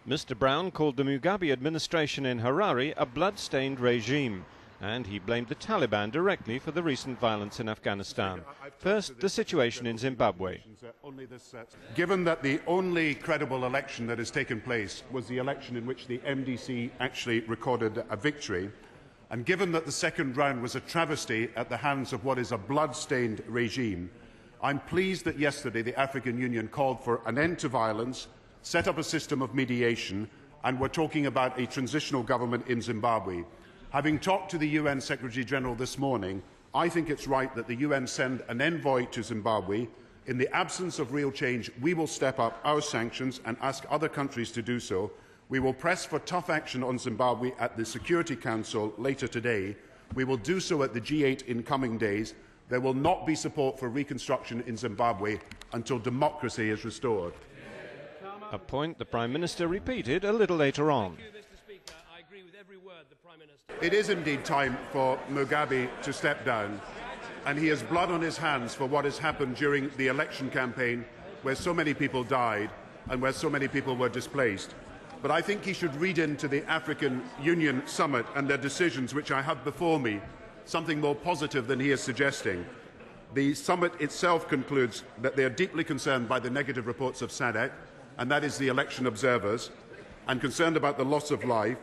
Mr. Brown called the Mugabe administration in Harare a blood-stained regime, and he blamed the Taliban directly for the recent violence in Afghanistan. First, the situation in Zimbabwe. Given that the only credible election that has taken place was the election in which the MDC actually recorded a victory, and given that the second round was a travesty at the hands of what is a blood-stained regime, I'm pleased that yesterday the African Union called for an end to violence, set up a system of mediation, and we're talking about a transitional government in Zimbabwe. Having talked to the UN Secretary-General this morning, I think it's right that the UN send an envoy to Zimbabwe. In the absence of real change, we will step up our sanctions and ask other countries to do so. We will press for tough action on Zimbabwe at the Security Council later today. We will do so at the G8 in coming days. There will not be support for reconstruction in Zimbabwe until democracy is restored. A point the Prime Minister repeated a little later on. It is indeed time for Mugabe to step down, and he has blood on his hands for what has happened during the election campaign, where so many people died and where so many people were displaced. But I think he should read into the African Union summit and their decisions, which I have before me, something more positive than he is suggesting. The summit itself concludes that they are deeply concerned by the negative reports of SADC, and that is the election observers, and concerned about the loss of life,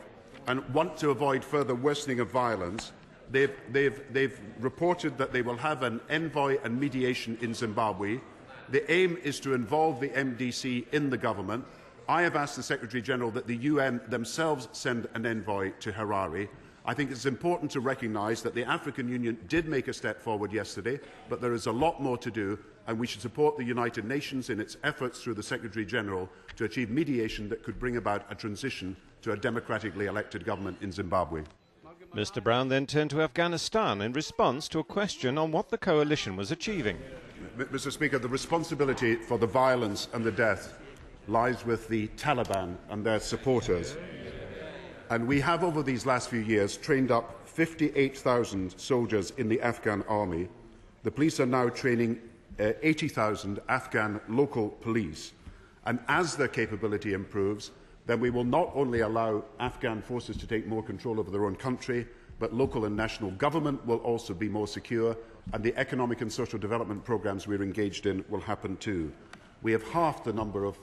and want to avoid further worsening of violence. They've reported that they will have an envoy and mediation in Zimbabwe. The aim is to involve the MDC in the government. I have asked the Secretary-General that the UN themselves send an envoy to Harare. I think it's important to recognise that the African Union did make a step forward yesterday, but there is a lot more to do, and we should support the United Nations in its efforts through the Secretary-General to achieve mediation that could bring about a transition to a democratically elected government in Zimbabwe. Mr. Brown then turned to Afghanistan in response to a question on what the coalition was achieving. Mr. Speaker, the responsibility for the violence and the death lies with the Taliban and their supporters. And we have, over these last few years, trained up 58,000 soldiers in the Afghan army. The police are now training 80,000 Afghan local police. And as their capability improves, then we will not only allow Afghan forces to take more control over their own country, but local and national government will also be more secure, and the economic and social development programmes we're engaged in will happen too. We have halved the number of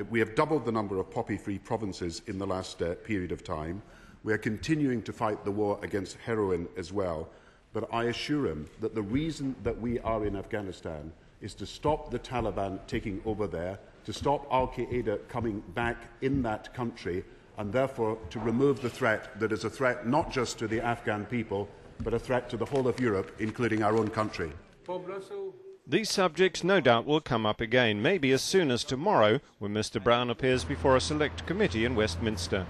we have doubled the number of poppy-free provinces in the last period of time. We are continuing to fight the war against heroin as well. But I assure him that the reason that we are in Afghanistan is to stop the Taliban taking over there, to stop Al-Qaeda coming back in that country, and therefore to remove the threat that is a threat not just to the Afghan people, but a threat to the whole of Europe, including our own country. These subjects no doubt will come up again, maybe as soon as tomorrow, when Mr. Brown appears before a select committee in Westminster.